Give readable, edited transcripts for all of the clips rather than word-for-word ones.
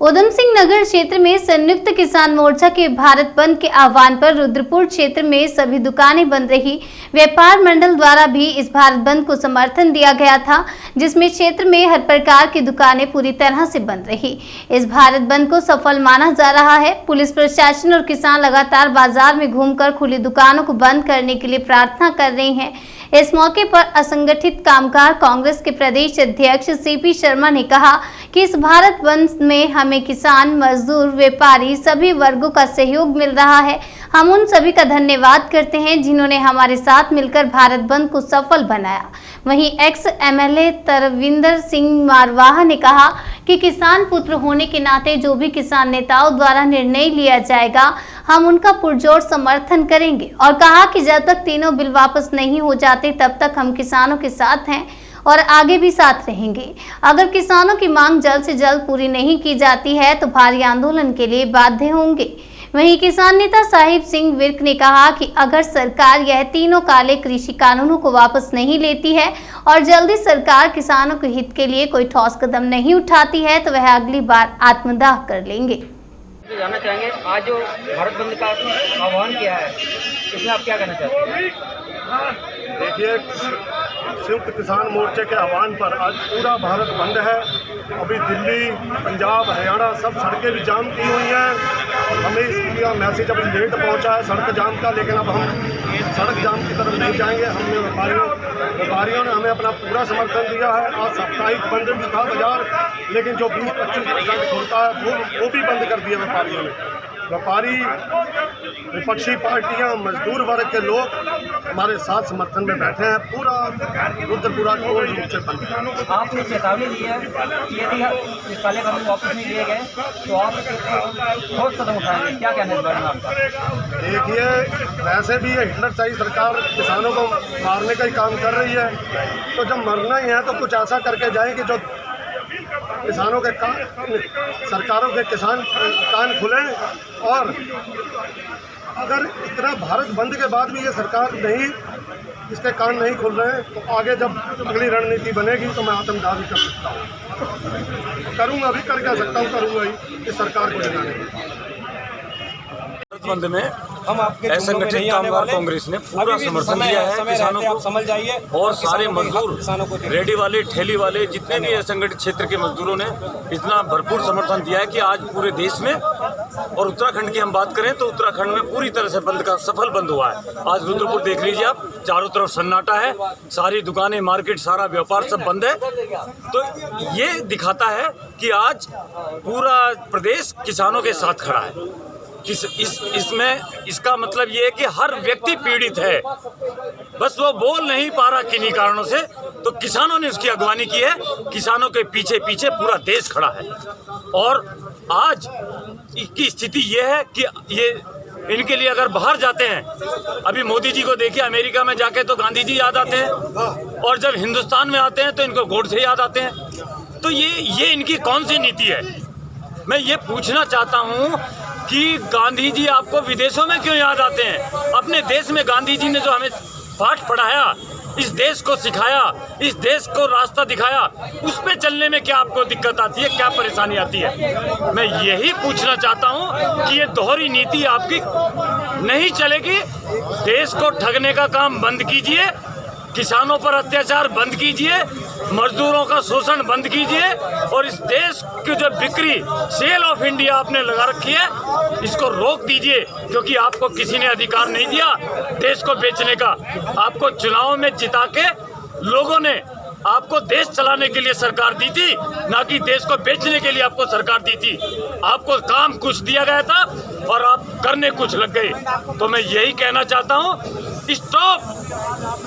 उधम सिंह नगर क्षेत्र में संयुक्त किसान मोर्चा के भारत बंद के आह्वान पर रुद्रपुर क्षेत्र में सभी दुकानें बंद रही। व्यापार मंडल द्वारा भी इस भारत बंद को समर्थन दिया गया था, जिसमें क्षेत्र में हर प्रकार की दुकानें पूरी तरह से बंद रही। इस भारत बंद को सफल माना जा रहा है। पुलिस प्रशासन और किसान लगातार बाजार में घूमकर खुली दुकानों को बंद करने के लिए प्रार्थना कर रहे हैं। इस मौके पर असंगठित कामगार कांग्रेस के प्रदेश अध्यक्ष सीपी शर्मा ने कहा कि इस भारत बंद में हमें किसान, मजदूर, व्यापारी सभी वर्गों का सहयोग मिल रहा है। हम उन सभी का धन्यवाद करते हैं जिन्होंने हमारे साथ मिलकर भारत बंद को सफल बनाया। वहीं एक्स एमएलए तरविंदर सिंह मारवाह ने कहा कि किसान पुत्र होने के नाते जो भी किसान नेताओं द्वारा निर्णय लिया जाएगा, हम उनका पुरजोर समर्थन करेंगे और कहा कि जब तक तीनों बिल वापस नहीं हो जाते तब तक हम किसानों के साथ हैं और आगे भी साथ रहेंगे। अगर किसानों की मांग जल्द से जल्द पूरी नहीं की जाती है तो भारी आंदोलन के लिए बाध्य होंगे। वहीं किसान नेता साहिब सिंह विर्क ने कहा कि अगर सरकार यह तीनों काले कृषि कानूनों को वापस नहीं लेती है और जल्दी सरकार किसानों के हित के लिए कोई ठोस कदम नहीं उठाती है तो वह अगली बार आत्मदाह कर लेंगे। तो जानना चाहेंगे, आज जो भारत बंद का आह्वान किया है, इसमें आप क्या कहना चाहते हैं? देखिए, संयुक्त किसान मोर्चे के आह्वान पर आज पूरा भारत बंद है। अभी दिल्ली, पंजाब, हरियाणा सब सड़कें भी जाम की हुई हैं। हमें इसका मैसेज अभी लेट पहुंचा है सड़क जाम का, लेकिन अब हम सड़क जाम की तरफ नहीं जाएंगे। हमने व्यापारियों ने हमें अपना पूरा समर्थन दिया है। आज साप्ताहिक बंद भी था बाजार, लेकिन जो 20-25% खुलता है वो भी बंद कर दिया व्यापारियों ने। व्यापारी, विपक्षी पार्टियां, मजदूर वर्ग के लोग हमारे साथ समर्थन में बैठे हैं। पूरा रुद्रपुरा पूर्ण रूप से बंद है। आपने चेतावनी दी है कि यदि इस काले कानून वापस नहीं लिए गए तो आप ठोस कदम उठाएंगे, क्या कहना है इस बारे में आपका? देखिए, वैसे भी ये हिटलरशाही सरकार किसानों को मारने का ही काम कर रही है, तो जब मरना ही है तो कुछ ऐसा करके जाए कि जो किसानों के सरकारों के किसान कान खुले। और अगर इतना भारत बंद के बाद भी ये सरकार नहीं, इसके कान नहीं खुल रहे हैं, तो आगे जब अगली रणनीति बनेगी तो मैं आत्मदाह भी कर सकता हूँ, करूँगा भी, कर क्या सकता हूँ, करूँगा ही इस सरकार को जगाने के। बंद में हम आपके असंगठित कामगार कांग्रेस ने पूरा समर्थन दिया है किसानों को। समझ जाइए, और सारे मजदूर, रेडी वाले, ठेली वाले, जितने भी असंगठित क्षेत्र के मजदूरों ने इतना भरपूर समर्थन दिया है कि आज पूरे देश में, और उत्तराखंड की हम बात करें तो उत्तराखंड में पूरी तरह से बंद का सफल बंद हुआ है। आज रुद्रपुर देख लीजिए आप, चारों तरफ सन्नाटा है, सारी दुकानें, मार्केट, सारा व्यापार सब बंद है। तो ये दिखाता है कि आज पूरा प्रदेश किसानों के साथ खड़ा है। इसमें इसका मतलब ये है कि हर व्यक्ति पीड़ित है, बस वो बोल नहीं पा रहा किन्हीं कारणों से, तो किसानों ने उसकी अगवानी की है। किसानों के पीछे पीछे पूरा देश खड़ा है। और आज की स्थिति ये है कि ये इनके लिए अगर बाहर जाते हैं, अभी मोदी जी को देखिए, अमेरिका में जाके तो गांधी जी याद आते हैं, और जब हिंदुस्तान में आते हैं तो इनको गोडसे याद आते हैं। तो ये इनकी कौन सी नीति है? मैं ये पूछना चाहता हूँ कि गांधी जी आपको विदेशों में क्यों याद आते हैं? अपने देश में गांधी जी ने जो हमें पाठ पढ़ाया, इस देश को सिखाया, इस देश को रास्ता दिखाया, उस पे चलने में क्या आपको दिक्कत आती है, क्या परेशानी आती है? मैं यही पूछना चाहता हूँ कि ये दोहरी नीति आपकी नहीं चलेगी। देश को ठगने का काम बंद कीजिए, किसानों पर अत्याचार बंद कीजिए, मजदूरों का शोषण बंद कीजिए, और इस देश की जो बिक्री, सेल ऑफ इंडिया आपने लगा रखी है, इसको रोक दीजिए, क्योंकि आपको किसी ने अधिकार नहीं दिया देश को बेचने का। आपको चुनाव में जिता के लोगों ने आपको देश चलाने के लिए सरकार दी थी, ना कि देश को बेचने के लिए आपको सरकार दी थी। आपको काम कुछ दिया गया था और आप करने कुछ लग गए। तो मैं यही कहना चाहता हूँ, स्टॉप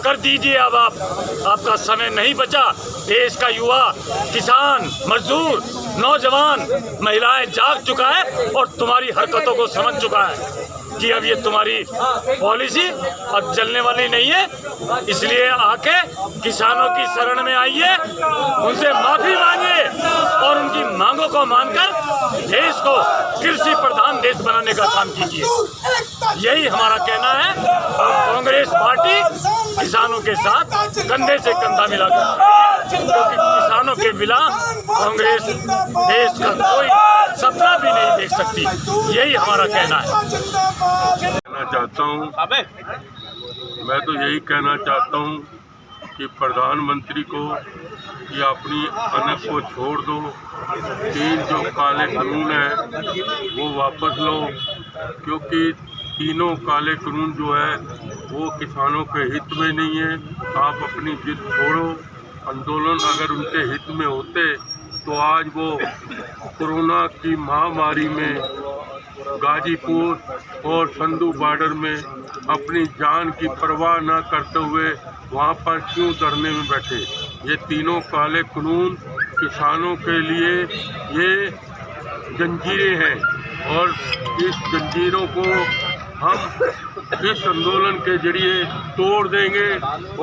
कर दीजिए। अब आपका समय नहीं बचा। देश का युवा, किसान, मजदूर, नौजवान, महिलाएं जाग चुका है और तुम्हारी हरकतों को समझ चुका है कि अब ये तुम्हारी पॉलिसी अब चलने वाली नहीं है। इसलिए आके किसानों की शरण में आइए, उनसे माफी मांगिए और उनकी मांगों को मानकर देश को कृषि प्रधान देश बनाने का काम कीजिए। यही हमारा कहना है। और कांग्रेस पार्टी किसानों के साथ कंधे से कंधा मिलाकर, क्योंकि किसानों के बिना कांग्रेस देश का कोई सकती। यही हमारा कहना है। कहना चाहता हूँ, मैं तो यही कहना चाहता हूँ कि प्रधानमंत्री को कि अपनी अनक को छोड़ दो, 3 जो काले कानून हैं वो वापस लो, क्योंकि तीनों काले कानून जो है वो किसानों के हित में नहीं है। आप अपनी जिद छोड़ो। आंदोलन अगर उनके हित में होते तो आज वो कोरोना की महामारी में गाजीपुर और संधू बॉर्डर में अपनी जान की परवाह न करते हुए वहाँ पर क्यों धरने में बैठे। ये तीनों काले कानून किसानों के लिए ये जंजीरें हैं और इस जंजीरों को हम इस आंदोलन के जरिए तोड़ देंगे।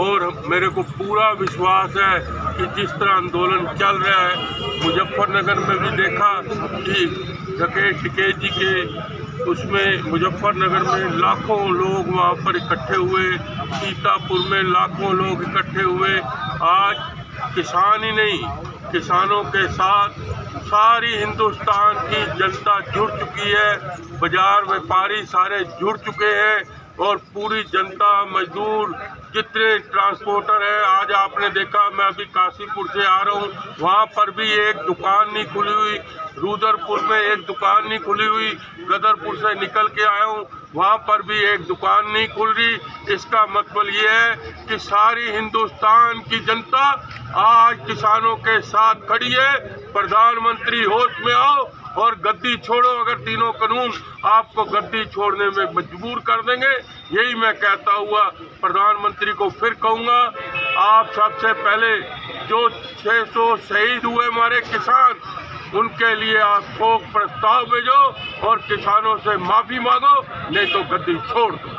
और मेरे को पूरा विश्वास है कि जिस तरह आंदोलन चल रहा है, मुजफ्फरनगर में भी देखा कि राकेश टिकैत जी के उसमें मुजफ्फरनगर में लाखों लोग वहाँ पर इकट्ठे हुए, सीतापुर में लाखों लोग इकट्ठे हुए। आज किसान ही नहीं, किसानों के साथ सारी हिंदुस्तान की जनता जुड़ चुकी है, बाजार व्यापारी सारे जुड़ चुके हैं और पूरी जनता, मजदूर, जितने ट्रांसपोर्टर हैं। आज आपने देखा, मैं अभी काशीपुर से आ रहा हूँ, वहाँ पर भी एक दुकान नहीं खुली हुई, रुद्रपुर में एक दुकान नहीं खुली हुई, गदरपुर से निकल के आया हूँ, वहाँ पर भी एक दुकान नहीं खुल रही। इसका मतलब ये है कि सारी हिंदुस्तान की जनता आज किसानों के साथ खड़ी है। प्रधानमंत्री होश में आओ और गद्दी छोड़ो। अगर तीनों कानून आपको गद्दी छोड़ने में मजबूर कर देंगे, यही मैं कहता हुआ प्रधानमंत्री को फिर कहूँगा, आप सबसे पहले जो 600 शहीद हुए हमारे किसान, उनके लिए आप शोक प्रस्ताव भेजो और किसानों से माफ़ी मांगो, नहीं तो गद्दी छोड़ दो।